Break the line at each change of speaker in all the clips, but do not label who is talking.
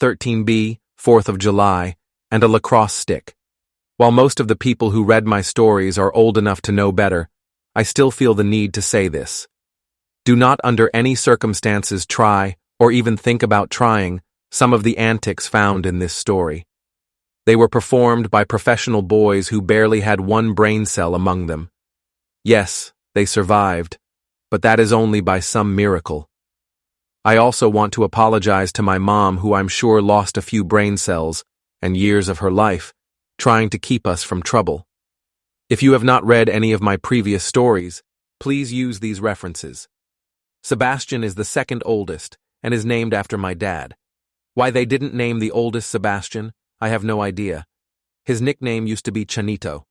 13B, 4th of July, and a lacrosse stick. While most of the people who read my stories are old enough to know better, I still feel the need to say this. Do not under any circumstances try, or even think about trying, some of the antics found in this story. They were performed by professional boys who barely had one brain cell among them. Yes, they survived, but that is only by some miracle. I also want to apologize to my mom, who I'm sure lost a few brain cells and years of her life trying to keep us from trouble. If you have not read any of my previous stories, please use these references. Sebastian is the second oldest and is named after my dad. Why they didn't name the oldest Sebastian, I have no idea. His nickname used to be Chanito.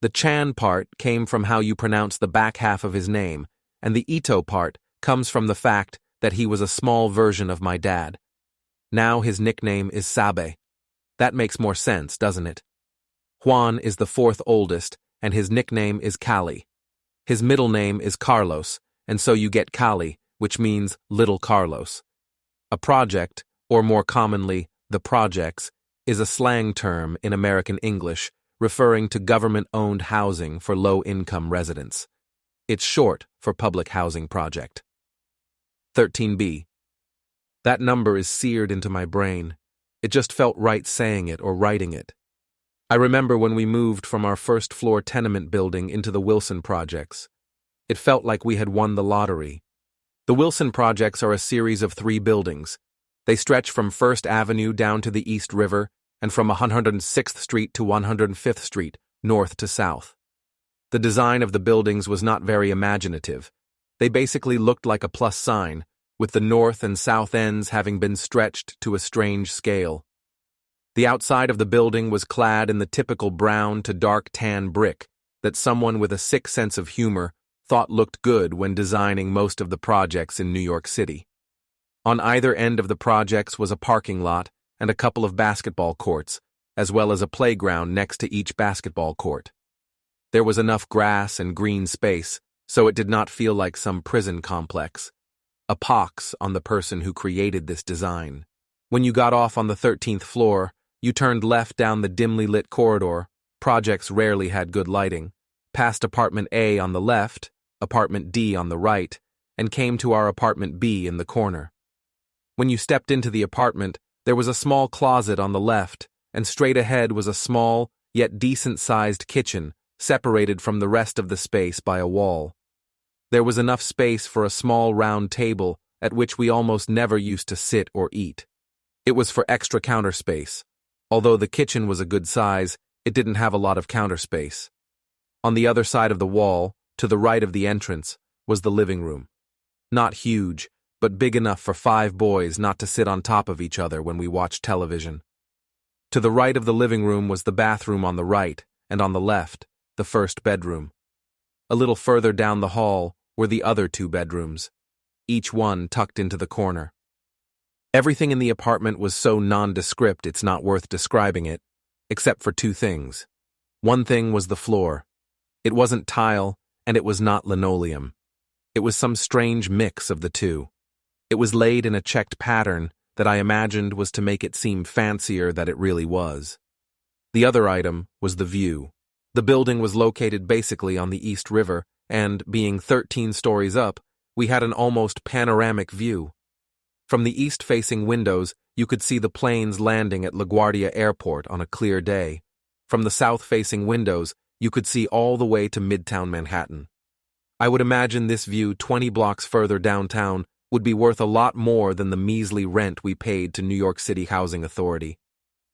The Chan part came from how you pronounce the back half of his name, and the Ito part comes from the fact that he was a small version of my dad. Now his nickname is Sabe. That makes more sense, doesn't it? Juan is the fourth oldest, and his nickname is Cali. His middle name is Carlos, and so you get Cali, which means Little Carlos. A project, or more commonly, the projects, is a slang term in American English referring to government-owned housing for low-income residents. It's short for Public Housing Project. 13B. That number is seared into my brain. It just felt right saying it or writing it. I remember when we moved from our first-floor tenement building into the Wilson Projects. It felt like we had won the lottery. The Wilson Projects are a series of 3 buildings. They stretch from 1st Avenue down to the East River and from 106th Street to 105th Street, north to south. The design of the buildings was not very imaginative. They basically looked like a plus sign, with the north and south ends having been stretched to a strange scale. The outside of the building was clad in the typical brown to dark tan brick that someone with a sick sense of humor thought looked good when designing most of the projects in New York City. On either end of the projects was a parking lot and a couple of basketball courts, as well as a playground next to each basketball court. There was enough grass and green space, so it did not feel like some prison complex. A pox on the person who created this design. When you got off on the 13th floor, you turned left down the dimly lit corridor. Projects rarely had good lighting, past apartment A on the left, apartment D on the right, and came to our apartment B in the corner. When you stepped into the apartment, there was a small closet on the left, and straight ahead was a small, yet decent-sized kitchen, separated from the rest of the space by a wall. There was enough space for a small round table at which we almost never used to sit or eat. It was for extra counter space. Although the kitchen was a good size, it didn't have a lot of counter space. On the other side of the wall, to the right of the entrance, was the living room. Not huge, but big enough for 5 boys not to sit on top of each other when we watched television. To the right of the living room was the bathroom on the right, and on the left, the first bedroom. A little further down the hall were the other 2 bedrooms, each one tucked into the corner. Everything in the apartment was so nondescript it's not worth describing it, except for 2 things. One thing was the floor. It wasn't tile, and it was not linoleum. It was some strange mix of the 2. It was laid in a checked pattern that I imagined was to make it seem fancier than it really was. The other item was the view. The building was located basically on the East River, and, being 13 stories up, we had an almost panoramic view. From the east-facing windows, you could see the planes landing at LaGuardia Airport on a clear day. From the south-facing windows, you could see all the way to Midtown Manhattan. I would imagine this view 20 blocks further downtown would be worth a lot more than the measly rent we paid to New York City Housing Authority.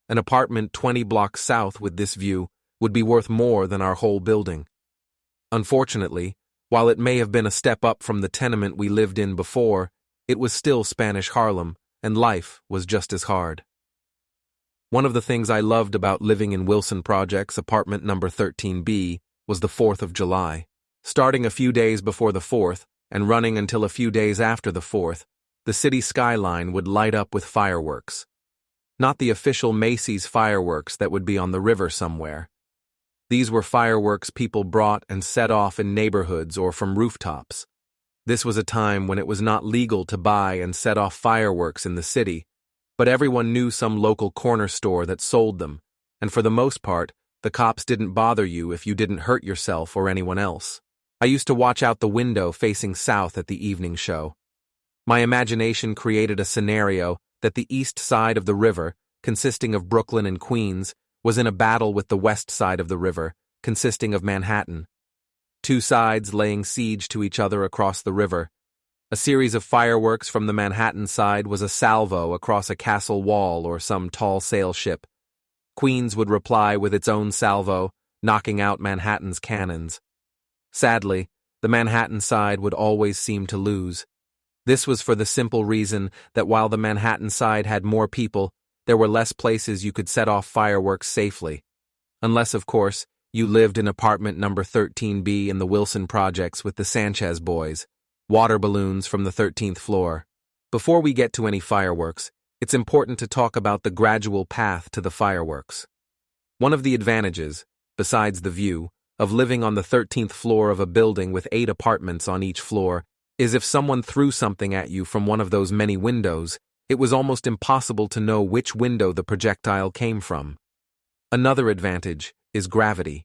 An apartment 20 blocks south with this view would be worth more than our whole building. Unfortunately, while it may have been a step up from the tenement we lived in before, it was still Spanish Harlem, and life was just as hard. One of the things I loved about living in Wilson Projects, apartment number 13B, was the 4th of July. Starting a few days before the 4th, and running until a few days after the 4th, the city skyline would light up with fireworks. Not the official Macy's fireworks that would be on the river somewhere. These were fireworks people brought and set off in neighborhoods or from rooftops. This was a time when it was not legal to buy and set off fireworks in the city, but everyone knew some local corner store that sold them, and for the most part, the cops didn't bother you if you didn't hurt yourself or anyone else. I used to watch out the window facing south at the evening show. My imagination created a scenario that the east side of the river, consisting of Brooklyn and Queens, was in a battle with the west side of the river, consisting of Manhattan. Two sides laying siege to each other across the river. A series of fireworks from the Manhattan side was a salvo across a castle wall or some tall sail ship. Queens would reply with its own salvo, knocking out Manhattan's cannons. Sadly, the Manhattan side would always seem to lose. This was for the simple reason that while the Manhattan side had more people, there were less places you could set off fireworks safely. Unless, of course, you lived in apartment number 13B in the Wilson Projects with the Sanchez boys, water balloons from the 13th floor. Before we get to any fireworks, it's important to talk about the gradual path to the fireworks. One of the advantages, besides the view, of living on the 13th floor of a building with 8 apartments on each floor is if someone threw something at you from one of those many windows, it was almost impossible to know which window the projectile came from. Another advantage is gravity.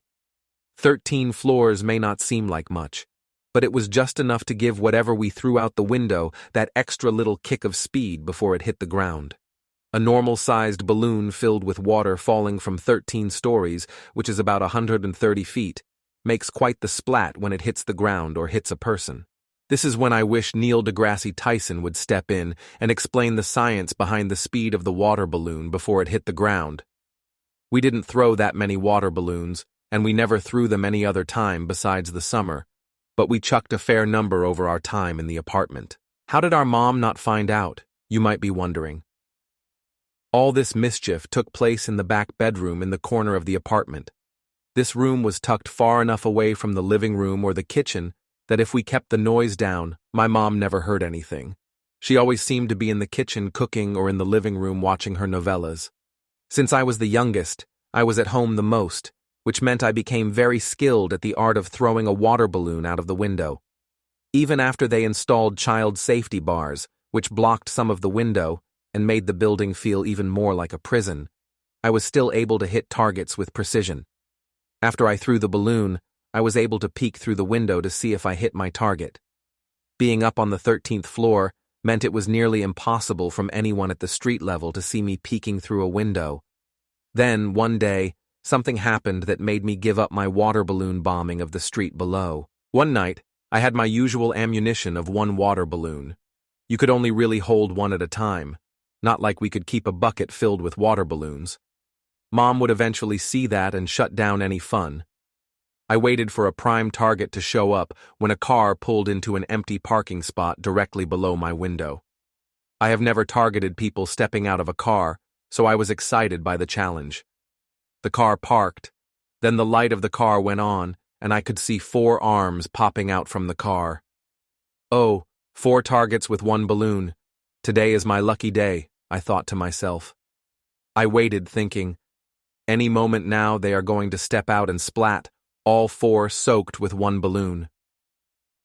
13 floors may not seem like much, but it was just enough to give whatever we threw out the window that extra little kick of speed before it hit the ground. A normal-sized balloon filled with water falling from 13 stories, which is about 130 feet, makes quite the splat when it hits the ground or hits a person. This is when I wish Neil deGrasse Tyson would step in and explain the science behind the speed of the water balloon before it hit the ground. We didn't throw that many water balloons, and we never threw them any other time besides the summer, but we chucked a fair number over our time in the apartment. How did our mom not find out, you might be wondering? All this mischief took place in the back bedroom in the corner of the apartment. This room was tucked far enough away from the living room or the kitchen that if we kept the noise down, my mom never heard anything. She always seemed to be in the kitchen cooking or in the living room watching her novellas. Since I was the youngest, I was at home the most, which meant I became very skilled at the art of throwing a water balloon out of the window. Even after they installed child safety bars, which blocked some of the window and made the building feel even more like a prison, I was still able to hit targets with precision. After I threw the balloon, I was able to peek through the window to see if I hit my target. Being up on the 13th floor meant it was nearly impossible from anyone at the street level to see me peeking through a window. Then, one day, something happened that made me give up my water balloon bombing of the street below. One night, I had my usual ammunition of 1 water balloon. You could only really hold 1 at a time, not like we could keep a bucket filled with water balloons. Mom would eventually see that and shut down any fun. I waited for a prime target to show up when a car pulled into an empty parking spot directly below my window. I have never targeted people stepping out of a car, so I was excited by the challenge. The car parked, then the light of the car went on, and I could see 4 arms popping out from the car. Oh, 4 targets with 1 balloon. Today is my lucky day, I thought to myself. I waited thinking, any moment now they are going to step out and splat, all 4 soaked with 1 balloon.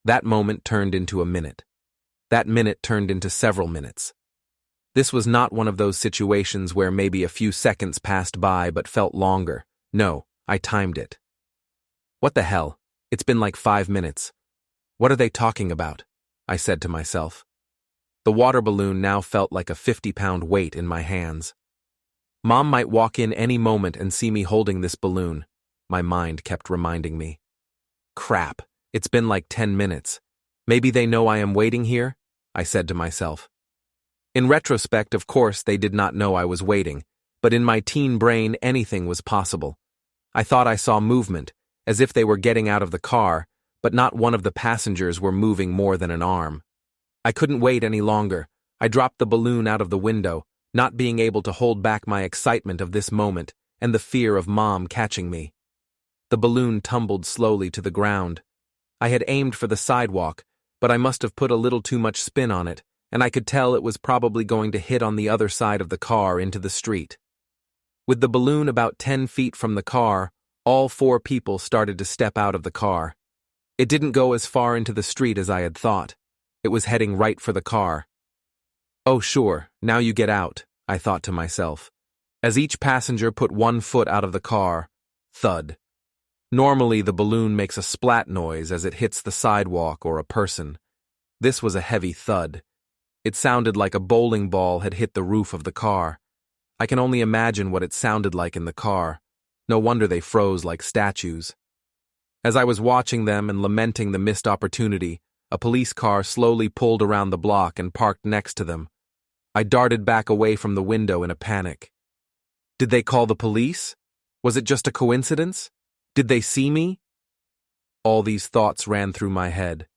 That moment turned into a minute. That minute turned into several minutes. This was not one of those situations where maybe a few seconds passed by but felt longer. No, I timed it. What the hell? It's been like 5 minutes. What are they talking about? I said to myself. The water balloon now felt like a 50-pound weight in my hands. Mom might walk in any moment and see me holding this balloon. My mind kept reminding me. Crap, it's been like 10 minutes. Maybe they know I am waiting here, I said to myself. In retrospect, of course, they did not know I was waiting, but in my teen brain, anything was possible. I thought I saw movement, as if they were getting out of the car, but not one of the passengers were moving more than an arm. I couldn't wait any longer. I dropped the balloon out of the window, not being able to hold back my excitement of this moment and the fear of Mom catching me. The balloon tumbled slowly to the ground. I had aimed for the sidewalk, but I must have put a little too much spin on it, and I could tell it was probably going to hit on the other side of the car into the street. With the balloon about 10 feet from the car, all 4 people started to step out of the car. It didn't go as far into the street as I had thought. It was heading right for the car. Oh sure, now you get out, I thought to myself. As each passenger put one foot out of the car, thud. Normally, the balloon makes a splat noise as it hits the sidewalk or a person. This was a heavy thud. It sounded like a bowling ball had hit the roof of the car. I can only imagine what it sounded like in the car. No wonder they froze like statues. As I was watching them and lamenting the missed opportunity, a police car slowly pulled around the block and parked next to them. I darted back away from the window in a panic. Did they call the police? Was it just a coincidence? Did they see me? All these thoughts ran through my head.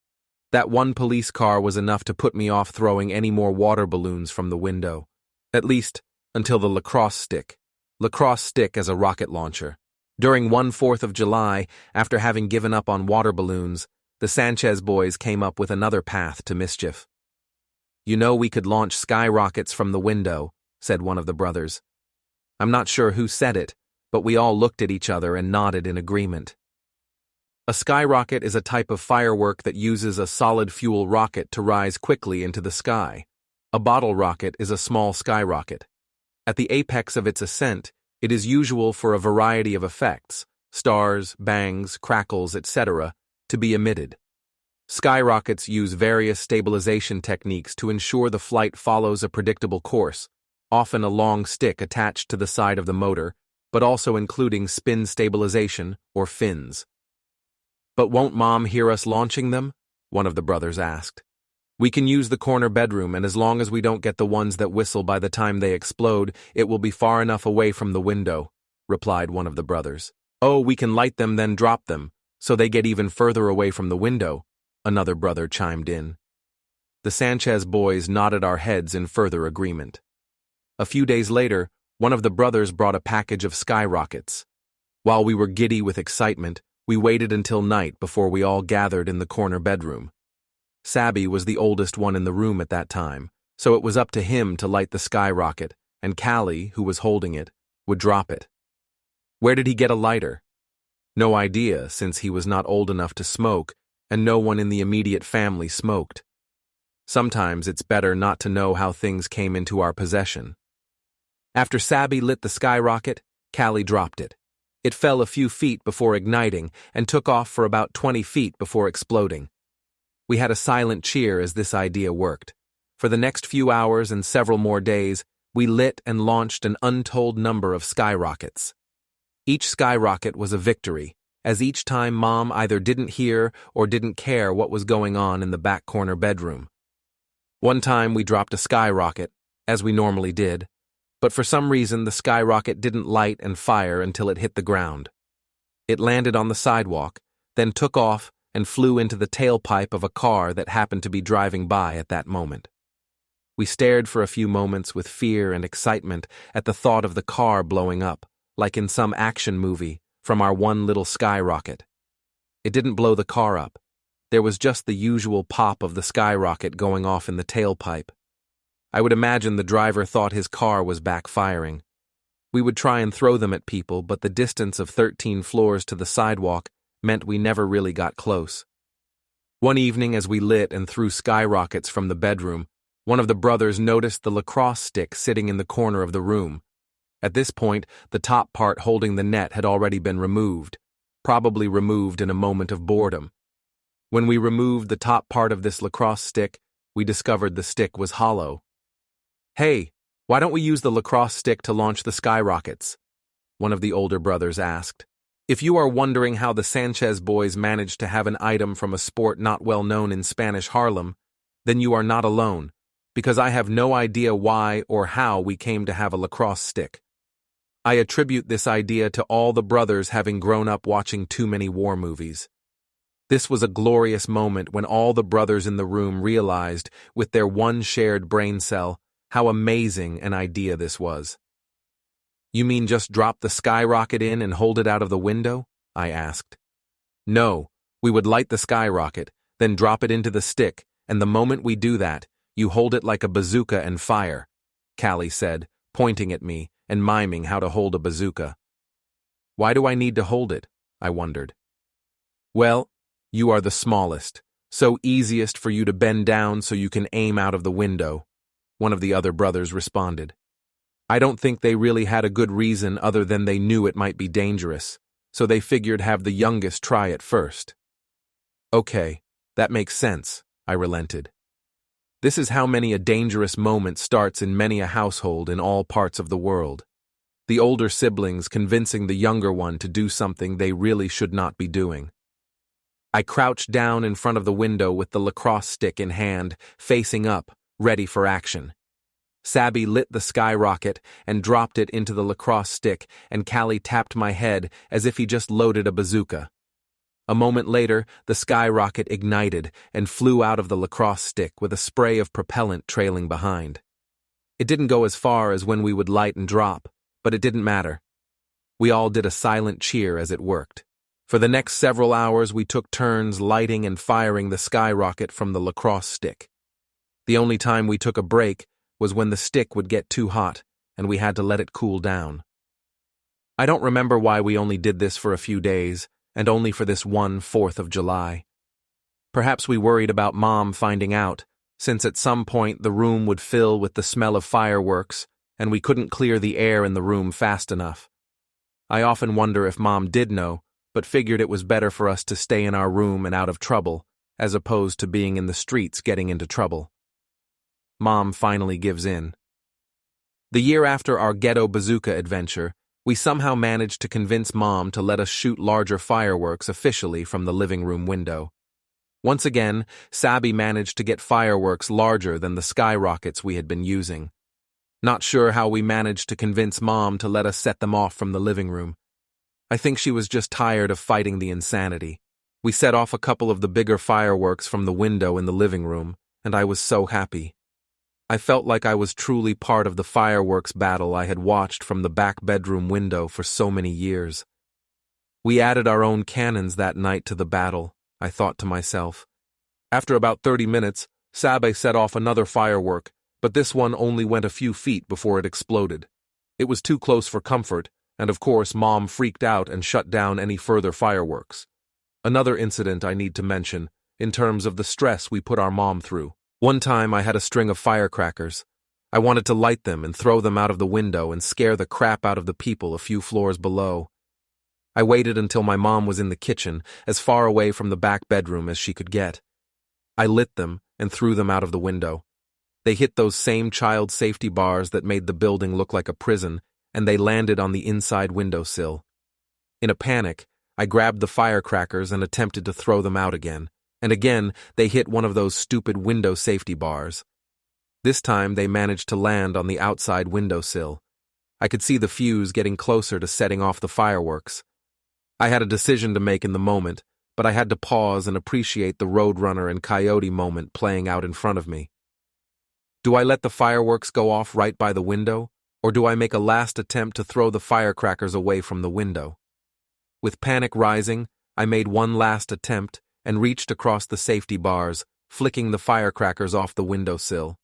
That one police car was enough to put me off throwing any more water balloons from the window. At least, until the lacrosse stick. Lacrosse stick as a rocket launcher. During 4th of July, after having given up on water balloons, the Sanchez boys came up with another path to mischief. "You know we could launch skyrockets from the window," said one of the brothers. I'm not sure who said it, but we all looked at each other and nodded in agreement. A skyrocket is a type of firework that uses a solid fuel rocket to rise quickly into the sky. A bottle rocket is a small skyrocket. At the apex of its ascent, it is usual for a variety of effects, stars, bangs, crackles, etc., to be emitted. Skyrockets use various stabilization techniques to ensure the flight follows a predictable course, often a long stick attached to the side of the motor, but also including spin stabilization, or fins. "But won't Mom hear us launching them?" one of the brothers asked. "We can use the corner bedroom, and as long as we don't get the ones that whistle by the time they explode, it will be far enough away from the window," replied one of the brothers. "Oh, we can light them then drop them, so they get even further away from the window," another brother chimed in. The Sanchez boys nodded our heads in further agreement. A few days later, one of the brothers brought a package of skyrockets. While we were giddy with excitement, we waited until night before we all gathered in the corner bedroom. Sabby was the oldest one in the room at that time, so it was up to him to light the skyrocket, and Callie, who was holding it, would drop it. Where did he get a lighter? No idea, since he was not old enough to smoke, and no one in the immediate family smoked. Sometimes it's better not to know how things came into our possession. After Sabby lit the skyrocket, Callie dropped it. It fell a few feet before igniting and took off for about 20 feet before exploding. We had a silent cheer as this idea worked. For the next few hours and several more days, we lit and launched an untold number of skyrockets. Each skyrocket was a victory, as each time Mom either didn't hear or didn't care what was going on in the back corner bedroom. One time we dropped a skyrocket, as we normally did, but for some reason the skyrocket didn't light and fire until it hit the ground. It landed on the sidewalk, then took off and flew into the tailpipe of a car that happened to be driving by at that moment. We stared for a few moments with fear and excitement at the thought of the car blowing up, like in some action movie, from our one little skyrocket. It didn't blow the car up. There was just the usual pop of the skyrocket going off in the tailpipe. I would imagine the driver thought his car was backfiring. We would try and throw them at people, but the distance of 13 floors to the sidewalk meant we never really got close. One evening as we lit and threw skyrockets from the bedroom, one of the brothers noticed the lacrosse stick sitting in the corner of the room. At this point, the top part holding the net had already been removed, probably removed in a moment of boredom. When we removed the top part of this lacrosse stick, we discovered the stick was hollow. "Hey, why don't we use the lacrosse stick to launch the skyrockets?" one of the older brothers asked. If you are wondering how the Sanchez boys managed to have an item from a sport not well known in Spanish Harlem, then you are not alone, because I have no idea why or how we came to have a lacrosse stick. I attribute this idea to all the brothers having grown up watching too many war movies. This was a glorious moment when all the brothers in the room realized, with their one shared brain cell, how amazing an idea this was. "You mean just drop the skyrocket in and hold it out of the window?" I asked. "No, we would light the skyrocket, then drop it into the stick, and the moment we do that, you hold it like a bazooka and fire," Callie said, pointing at me and miming how to hold a bazooka. "Why do I need to hold it?" I wondered. "Well, you are the smallest, so easiest for you to bend down so you can aim out of the window," one of the other brothers responded. I don't think they really had a good reason other than they knew it might be dangerous, so they figured have the youngest try it first. Okay, that makes sense, I relented. This is how many a dangerous moment starts in many a household in all parts of the world. The older siblings convincing the younger one to do something they really should not be doing. I crouched down in front of the window with the lacrosse stick in hand, facing up, ready for action. Sabby lit the skyrocket and dropped it into the lacrosse stick, and Callie tapped my head as if he just loaded a bazooka. A moment later, the skyrocket ignited and flew out of the lacrosse stick with a spray of propellant trailing behind. It didn't go as far as when we would light and drop, but it didn't matter. We all did a silent cheer as it worked. For the next several hours, we took turns lighting and firing the skyrocket from the lacrosse stick. The only time we took a break was when the stick would get too hot, and we had to let it cool down. I don't remember why we only did this for a few days, and only for this one 4th of July. Perhaps we worried about Mom finding out, since at some point the room would fill with the smell of fireworks, and we couldn't clear the air in the room fast enough. I often wonder if Mom did know, but figured it was better for us to stay in our room and out of trouble, as opposed to being in the streets getting into trouble. Mom finally gives in. The year after our ghetto bazooka adventure, we somehow managed to convince Mom to let us shoot larger fireworks officially from the living room window. Once again, Sabby managed to get fireworks larger than the skyrockets we had been using. Not sure how we managed to convince Mom to let us set them off from the living room. I think she was just tired of fighting the insanity. We set off a couple of the bigger fireworks from the window in the living room, and I was so happy. I felt like I was truly part of the fireworks battle I had watched from the back bedroom window for so many years. We added our own cannons that night to the battle, I thought to myself. After about 30 minutes, Sabby set off another firework, but this one only went a few feet before it exploded. It was too close for comfort, and of course Mom freaked out and shut down any further fireworks. Another incident I need to mention, in terms of the stress we put our mom through. One time I had a string of firecrackers. I wanted to light them and throw them out of the window and scare the crap out of the people a few floors below. I waited until my mom was in the kitchen, as far away from the back bedroom as she could get. I lit them and threw them out of the window. They hit those same child safety bars that made the building look like a prison, and they landed on the inside windowsill. In a panic, I grabbed the firecrackers and attempted to throw them out again, and again they hit one of those stupid window safety bars. This time they managed to land on the outside windowsill. I could see the fuse getting closer to setting off the fireworks. I had a decision to make in the moment, but I had to pause and appreciate the Roadrunner and Coyote moment playing out in front of me. Do I let the fireworks go off right by the window, or do I make a last attempt to throw the firecrackers away from the window? With panic rising, I made one last attempt and reached across the safety bars, flicking the firecrackers off the windowsill.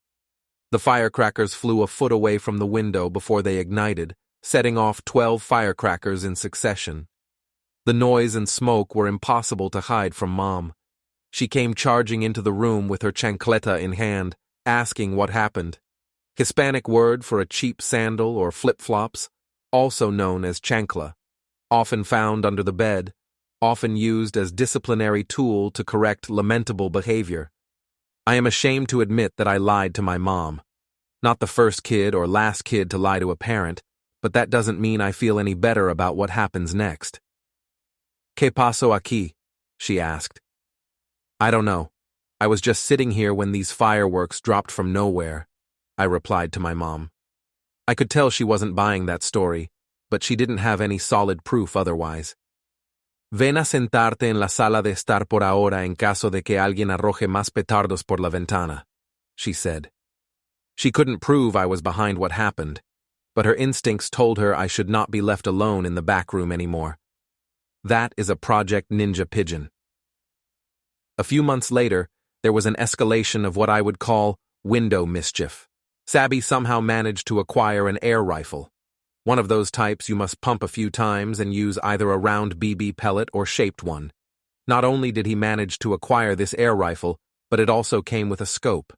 The firecrackers flew a foot away from the window before they ignited, setting off 12 firecrackers in succession. The noise and smoke were impossible to hide from Mom. She came charging into the room with her chancleta in hand, asking what happened. Hispanic word for a cheap sandal or flip-flops, also known as chancla, often found under the bed, often used as disciplinary tool to correct lamentable behavior. I am ashamed to admit that I lied to my mom. Not the first kid or last kid to lie to a parent, but that doesn't mean I feel any better about what happens next. ¿Qué pasó aquí? She asked. I don't know. I was just sitting here when these fireworks dropped from nowhere, I replied to my mom. I could tell she wasn't buying that story, but she didn't have any solid proof otherwise. Ven a sentarte en la sala de estar por ahora en caso de que alguien arroje más petardos por la ventana, she said. She couldn't prove I was behind what happened, but her instincts told her I should not be left alone in the back room anymore. That is a Project Ninja pigeon. A few months later, there was an escalation of what I would call window mischief. Sabby somehow managed to acquire an air rifle. One of those types you must pump a few times and use either a round BB pellet or shaped one. Not only did he manage to acquire this air rifle, but it also came with a scope.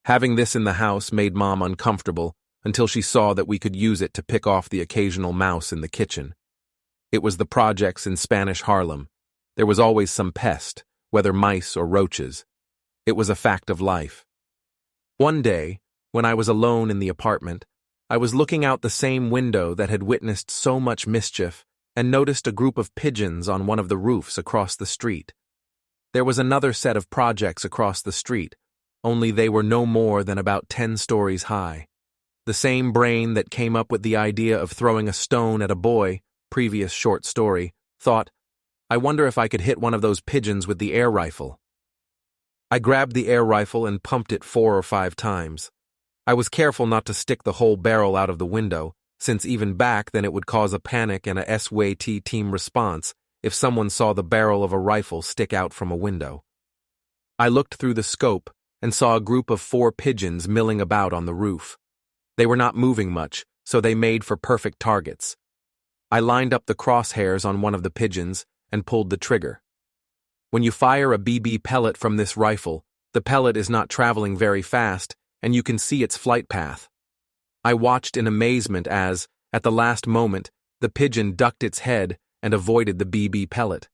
Having this in the house made Mom uncomfortable, until she saw that we could use it to pick off the occasional mouse in the kitchen. It was the projects in Spanish Harlem. There was always some pest, whether mice or roaches. It was a fact of life. One day, when I was alone in the apartment, I was looking out the same window that had witnessed so much mischief and noticed a group of pigeons on one of the roofs across the street. There was another set of projects across the street, only they were no more than about 10 stories high. The same brain that came up with the idea of throwing a stone at a boy, previous short story, thought, I wonder if I could hit one of those pigeons with the air rifle. I grabbed the air rifle and pumped it 4 or 5 times. I was careful not to stick the whole barrel out of the window, since even back then it would cause a panic and a SWAT team response if someone saw the barrel of a rifle stick out from a window. I looked through the scope and saw a group of 4 pigeons milling about on the roof. They were not moving much, so they made for perfect targets. I lined up the crosshairs on one of the pigeons and pulled the trigger. When you fire a BB pellet from this rifle, the pellet is not traveling very fast, and you can see its flight path. I watched in amazement as, at the last moment, the pigeon ducked its head and avoided the BB pellet.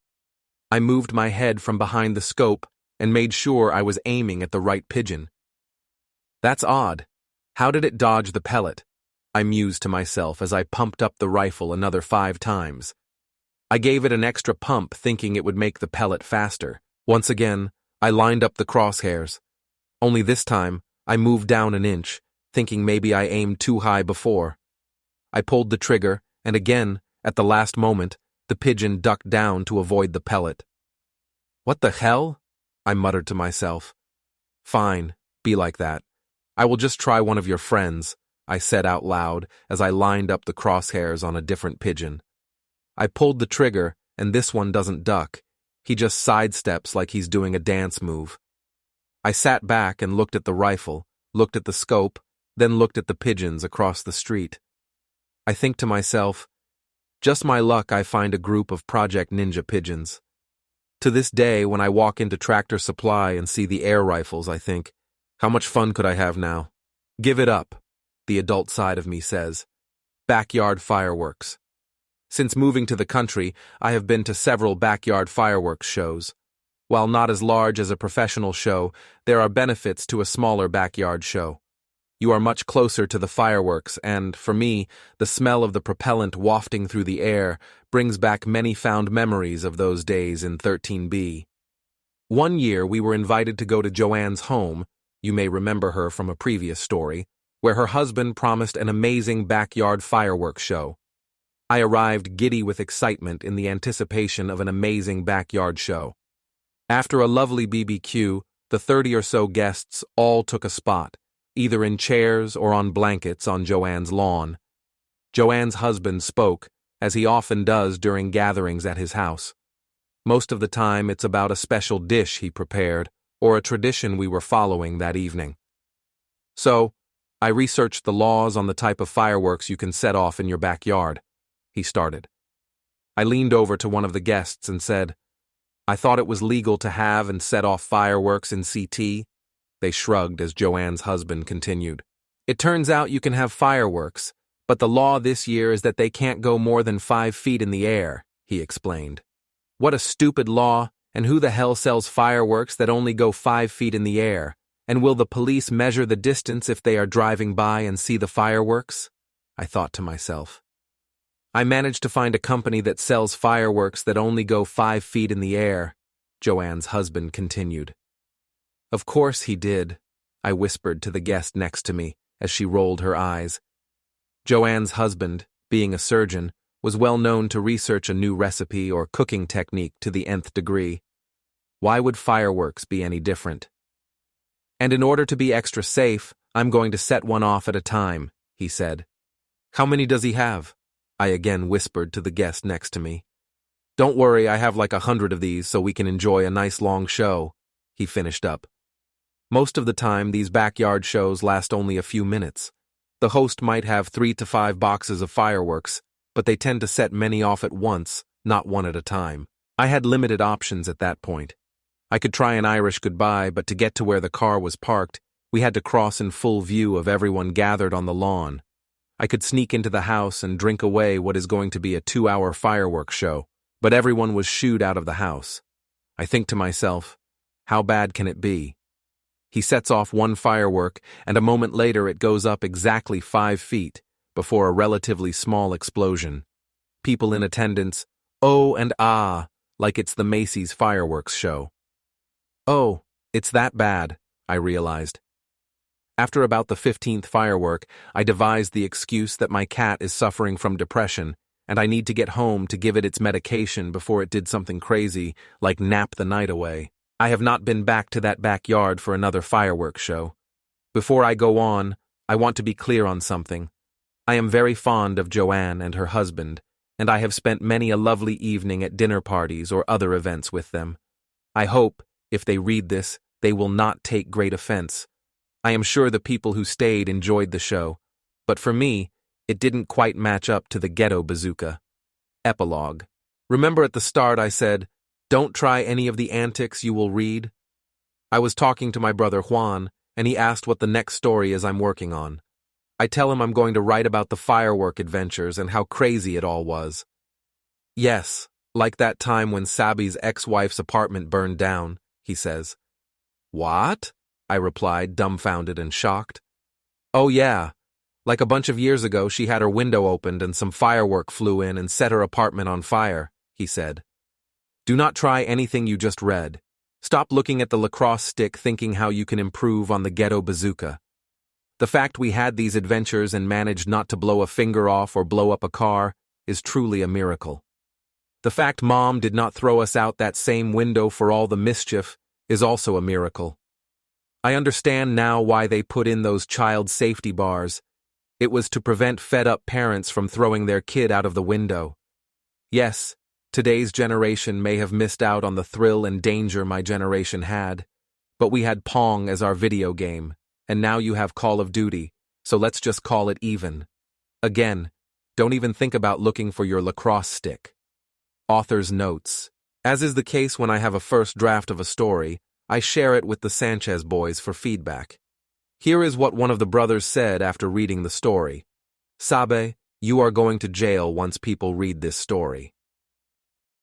I moved my head from behind the scope and made sure I was aiming at the right pigeon. That's odd. How did it dodge the pellet? I mused to myself as I pumped up the rifle another 5 times. I gave it an extra pump thinking it would make the pellet faster. Once again, I lined up the crosshairs. Only this time, I moved down an inch, thinking maybe I aimed too high before. I pulled the trigger, and again, at the last moment, the pigeon ducked down to avoid the pellet. What the hell? I muttered to myself. Fine, be like that. I will just try one of your friends, I said out loud as I lined up the crosshairs on a different pigeon. I pulled the trigger, and this one doesn't duck. He just sidesteps like he's doing a dance move. I sat back and looked at the rifle, looked at the scope, then looked at the pigeons across the street. I think to myself, just my luck I find a group of Project Ninja pigeons. To this day, when I walk into Tractor Supply and see the air rifles, I think, how much fun could I have now? Give it up, the adult side of me says. Backyard fireworks. Since moving to the country, I have been to several backyard fireworks shows. While not as large as a professional show, there are benefits to a smaller backyard show. You are much closer to the fireworks, and, for me, the smell of the propellant wafting through the air brings back many fond memories of those days in 13B. One year we were invited to go to Joanne's home, you may remember her from a previous story, where her husband promised an amazing backyard fireworks show. I arrived giddy with excitement in the anticipation of an amazing backyard show. After a lovely BBQ, the 30 or so guests all took a spot, either in chairs or on blankets on Joanne's lawn. Joanne's husband spoke, as he often does during gatherings at his house. Most of the time it's about a special dish he prepared or a tradition we were following that evening. So, I researched the laws on the type of fireworks you can set off in your backyard. He started. I leaned over to one of the guests and said, I thought it was legal to have and set off fireworks in CT. They shrugged as Joanne's husband continued. It turns out you can have fireworks, but the law this year is that they can't go more than 5 feet in the air, he explained. What a stupid law, and who the hell sells fireworks that only go 5 feet in the air? And will the police measure the distance if they are driving by and see the fireworks? I thought to myself. I managed to find a company that sells fireworks that only go 5 feet in the air, Joanne's husband continued. Of course he did, I whispered to the guest next to me as she rolled her eyes. Joanne's husband, being a surgeon, was well known to research a new recipe or cooking technique to the nth degree. Why would fireworks be any different? And in order to be extra safe, I'm going to set one off at a time, he said. How many does he have? I again whispered to the guest next to me. Don't worry, I have like 100 of these so we can enjoy a nice long show, he finished up. Most of the time, these backyard shows last only a few minutes. The host might have 3 to 5 boxes of fireworks, but they tend to set many off at once, not one at a time. I had limited options at that point. I could try an Irish goodbye, but to get to where the car was parked, We had to cross in full view of everyone gathered on the lawn. I could sneak into the house and drink away what is going to be a 2-hour fireworks show, but everyone was shooed out of the house. I think to myself, how bad can it be? He sets off one firework, and a moment later it goes up exactly 5 feet, before a relatively small explosion. People in attendance, oh and ah, like it's the Macy's fireworks show. Oh, it's that bad, I realized. After about the 15th firework, I devised the excuse that my cat is suffering from depression, and I need to get home to give it its medication before it did something crazy, like nap the night away. I have not been back to that backyard for another fireworks show. Before I go on, I want to be clear on something. I am very fond of Joanne and her husband, and I have spent many a lovely evening at dinner parties or other events with them. I hope, if they read this, they will not take great offense. I am sure the people who stayed enjoyed the show, but for me, it didn't quite match up to the ghetto bazooka. Epilogue. Remember at the start I said, don't try any of the antics you will read? I was talking to my brother Juan, and he asked what the next story is I'm working on. I tell him I'm going to write about the firework adventures and how crazy it all was. Yes, like that time when Sabi's ex-wife's apartment burned down, he says. What? I replied, dumbfounded and shocked. Oh yeah, like a bunch of years ago she had her window opened and some firework flew in and set her apartment on fire, he said. Do not try anything you just read. Stop looking at the lacrosse stick thinking how you can improve on the ghetto bazooka. The fact we had these adventures and managed not to blow a finger off or blow up a car is truly a miracle. The fact Mom did not throw us out that same window for all the mischief is also a miracle. I understand now why they put in those child safety bars. It was to prevent fed-up parents from throwing their kid out of the window. Yes, today's generation may have missed out on the thrill and danger my generation had, but we had Pong as our video game, and now you have Call of Duty, so let's just call it even. Again, don't even think about looking for your lacrosse stick. Author's notes. As is the case when I have a first draft of a story, I share it with the Sanchez boys for feedback. Here is what one of the brothers said after reading the story. Sabe, you are going to jail once people read this story.